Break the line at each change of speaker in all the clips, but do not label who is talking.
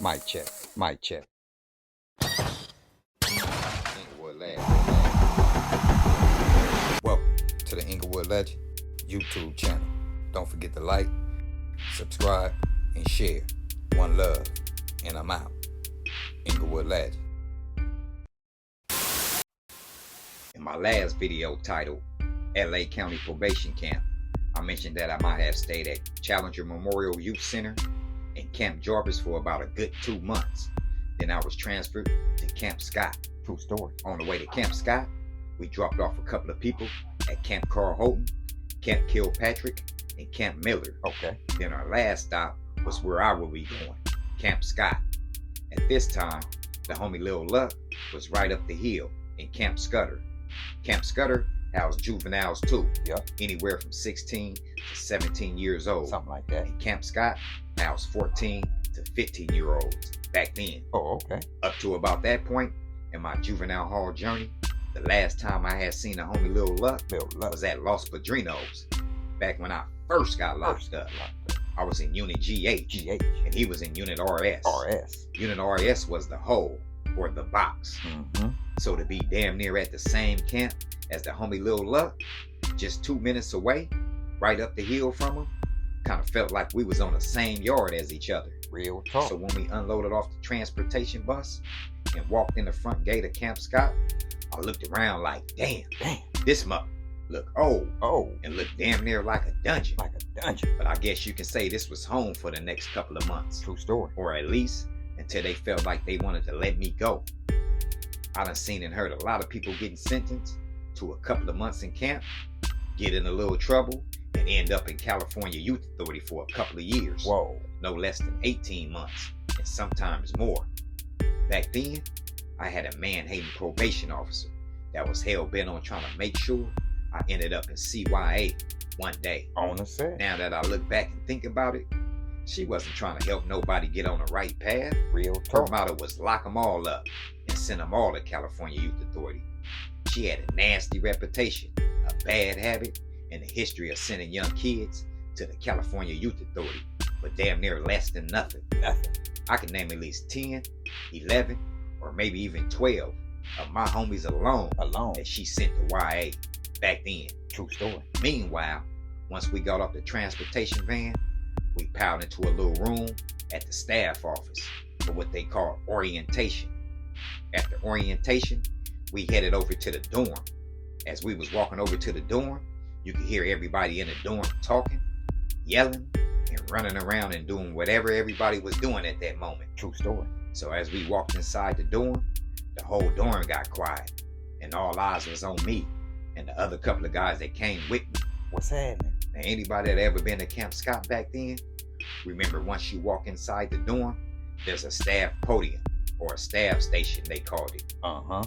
Mic check. Mic check. Inglewood Legends. Welcome to the Inglewood Legends YouTube channel. Don't forget to like, subscribe, and share. One love, and I'm out. Inglewood Legends. In my last video titled LA County Probation Camp, I mentioned that I might have stayed at Challenger Memorial Youth Center and Camp Jarvis for about a good 2 months. Then I was transferred to Camp Scott. True story. On the way to Camp Scott, we dropped off a couple of people at Camp Carl Holton, Camp Kilpatrick, and Camp Miller. Okay. Then our last stop was where I will be going, Camp Scott. At this time, the homie Lil Luck was right up the hill in Camp Scudder. Camp Scudder housed juveniles too. Yep. Anywhere from 16 to 17 years old. Something like that. And Camp Scott housed 14 to 15-year-olds back then. Oh, okay. Up to about that point in my juvenile hall journey, the last time I had seen a homie Lil Luck was at Los Padrinos, back when I first got locked up. I was in Unit GH, and he was in Unit RS. Unit RS was the hole, or the box. So to be damn near at the same camp as the homie Lil Luck, just 2 minutes away, right up the hill from him, kind of felt like we was on the same yard as each other. Real talk. So when we unloaded off the transportation bus and walked in the front gate of Camp Scott, I looked around like, damn, this muck look old. And looked damn near like a dungeon. But I guess you can say this was home for the next couple of months. True story. Or at least until they felt like they wanted to let me go. I done seen and heard a lot of people getting sentenced to a couple of months in camp, get in a little trouble, and end up in California Youth Authority for a couple of years. Whoa. No less than 18 months, and sometimes more. Back then, I had a man-hating probation officer that was hell-bent on trying to make sure I ended up in CYA one day. On the set. Now that I look back and think about it, she wasn't trying to help nobody get on the right path. Real talk. Her motto was lock them all up and send them all to California Youth Authority. She had a nasty reputation, a bad habit, and a history of sending young kids to the California Youth Authority for damn near less than nothing. I can name at least 10, 11, or maybe even 12 of my homies alone that she sent to YA back then. True story. Meanwhile, once we got off the transportation van, we piled into a little room at the staff office for what they call orientation. After orientation, we headed over to the dorm. As we was walking over to the dorm, you could hear everybody in the dorm talking, yelling, and running around and doing whatever everybody was doing at that moment. True story. So as we walked inside the dorm, the whole dorm got quiet, and all eyes was on me and the other couple of guys that came with me. What's happening? Now, anybody that ever been to Camp Scott back then, remember once you walk inside the dorm, there's a staff podium, or a staff station they called it.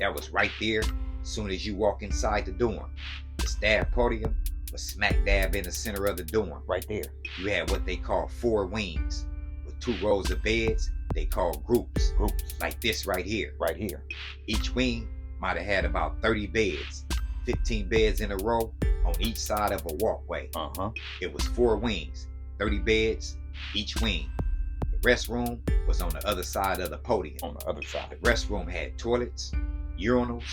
That was right there as soon as you walk inside the dorm. The staff podium was smack dab in the center of the dorm. Right there. You had what they call 4 wings with 2 rows of beds they call groups. Like this right here. Each wing might have had about 30 beds, 15 beds in a row on each side of a walkway. It was 4 wings, 30 beds each wing. The restroom was on the other side of the podium. The restroom had toilets, urinals,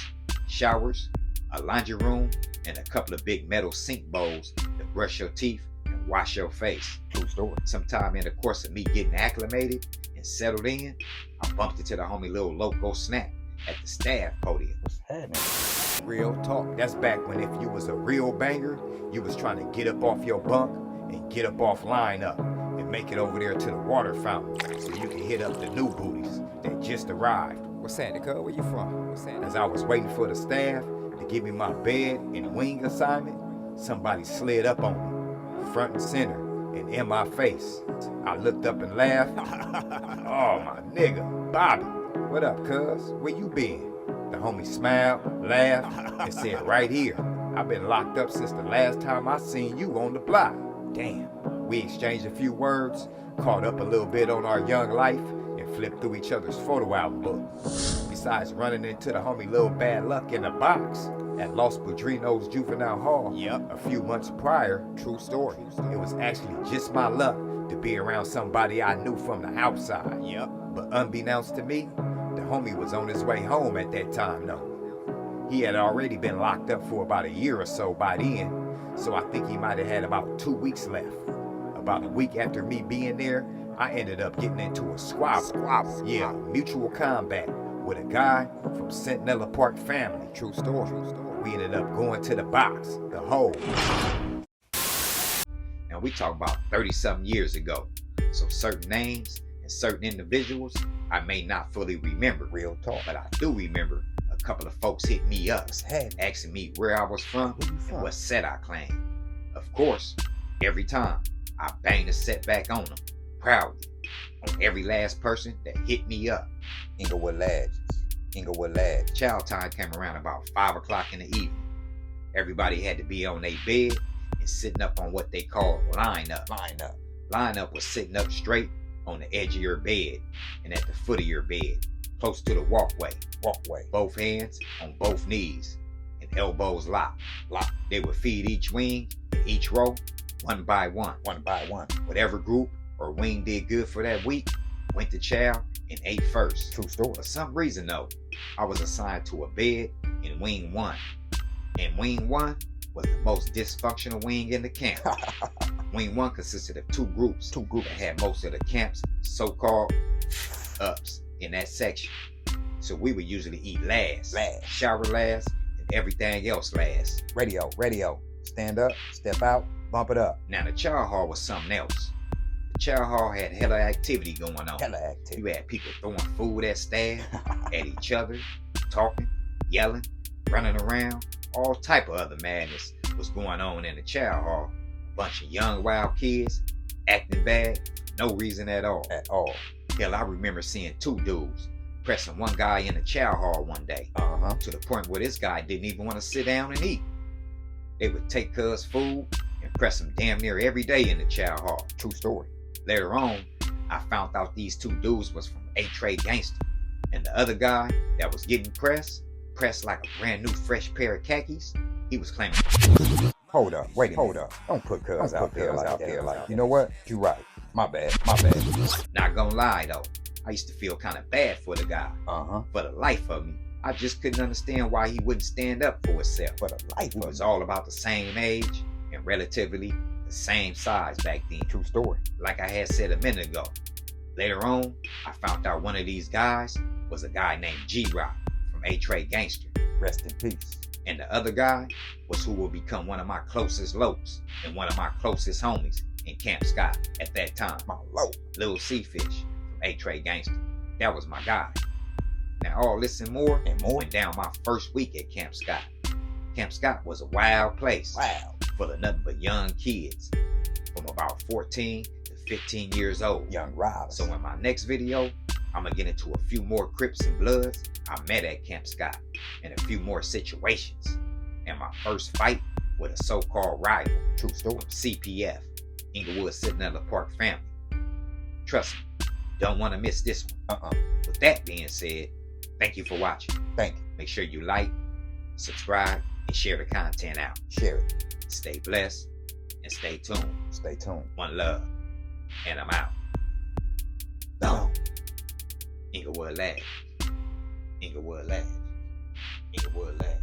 showers, a laundry room, and a couple of big metal sink bowls to brush your teeth and wash your face. True story. Sometime in the course of me getting acclimated and settled in, I bumped into the homie Lil Loco Snap at the staff podium. What's happening? Real talk. That's back when if you was a real banger, you was trying to get up off your bunk and get up off line up and make it over there to the water fountain so you can hit up the new booties that just arrived. What's happening, cuz? Where you from? What's happening? As I was waiting for the staff to give me my bed and wing assignment, somebody slid up on me, front and center, and in my face. I looked up and laughed. Oh, my nigga, Bobby. What up, cuz? Where you been? The homie smiled, laughed, and said, right here. I've been locked up since the last time I seen you on the block. Damn. We exchanged a few words, caught up a little bit on our young life, and flipped through each other's photo album book. Besides running into the homie Lil Bad Luck in the box at Los Padrinos Juvenile Hall a few months prior, true story, it was actually just my luck to be around somebody I knew from the outside. But unbeknownst to me, the homie was on his way home at that time though. He had already been locked up for about a year or so by then, so I think he might have had about 2 weeks left. About a week after me being there, I ended up getting into a squabble. Yeah, mutual combat with a guy from Sentinella Park family. True story. We ended up going to the box, the hole. And we talk about 30-something years ago. So certain names and certain individuals I may not fully remember. Real talk. But I do remember a couple of folks hit me up, asking me where I was from and what set I claimed. Of course, every time I banged a set back on them, proudly, on every last person that hit me up. inglewoodLegends. Child time came around about 5 o'clock in the evening. Everybody had to be on their bed and sitting up on what they call line up. Line up was sitting up straight on the edge of your bed and at the foot of your bed, close to the walkway. Both hands on both knees and elbows locked. They would feed each wing in each row one by one. Whatever group or wing did good for that week went to chow and ate first. True story. For some reason though, I was assigned to a bed in wing 1. And wing 1 was the most dysfunctional wing in the camp. Wing 1 consisted of two groups that had most of the camp's so-called ups in that section. So we would usually eat last, shower last, and everything else last.
Radio. Stand up, step out, bump it up.
Now the chow hall was something else. The chow hall had hella activity going on. You had people throwing food at staff, at each other, talking, yelling, running around. All type of other madness was going on in the chow hall. A bunch of young wild kids acting bad for no reason at all. Hell, I remember seeing 2 dudes pressing one guy in the chow hall one day, to the point where this guy didn't even want to sit down and eat. They would take cuz food and press him damn near every day in the chow hall.
True story.
Later on, I found out these 2 dudes was from A-Trade Gangster, and the other guy that was getting pressed like a brand new fresh pair of khakis, he was claiming.
Hold up. Don't put cuz out there like that. You know what? You right. My bad.
Not gonna lie though, I used to feel kind of bad for the guy. For the life of me, I just couldn't understand why he wouldn't stand up for himself. He was all about the same age and relatively the same size back then.
True story.
Like I had said a minute ago. Later on, I found out one of these guys was a guy named G-Rock from A-Trade Gangster.
Rest in peace.
And the other guy was who would become one of my closest lokes and one of my closest homies in Camp Scott at that time.
My loke.
Little Seafish from A-Trade Gangster. That was my guy. Now all this and more went down my first week at Camp Scott. Camp Scott was a wild place. Full of nothing but young kids from about 14 to 15 years old.
Young riders.
So in my next video, I'm gonna get into a few more Crips and Bloods I met at Camp Scott and a few more situations. And my first fight with a so-called rival.
True story.
From CPF, Inglewood Sentinella Park family. Trust me, don't want to miss this one. With that being said, thank you for watching.
Thank you.
Make sure you like, subscribe, and share the content out.
Share it.
Stay blessed and stay tuned. One love. And I'm out. Boom. inglewoodLegends. inglewoodLegends. inglewoodLegends.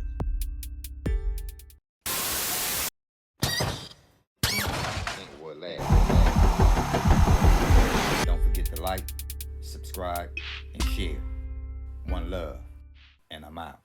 Don't forget to like, subscribe, and share. One love, and I'm out.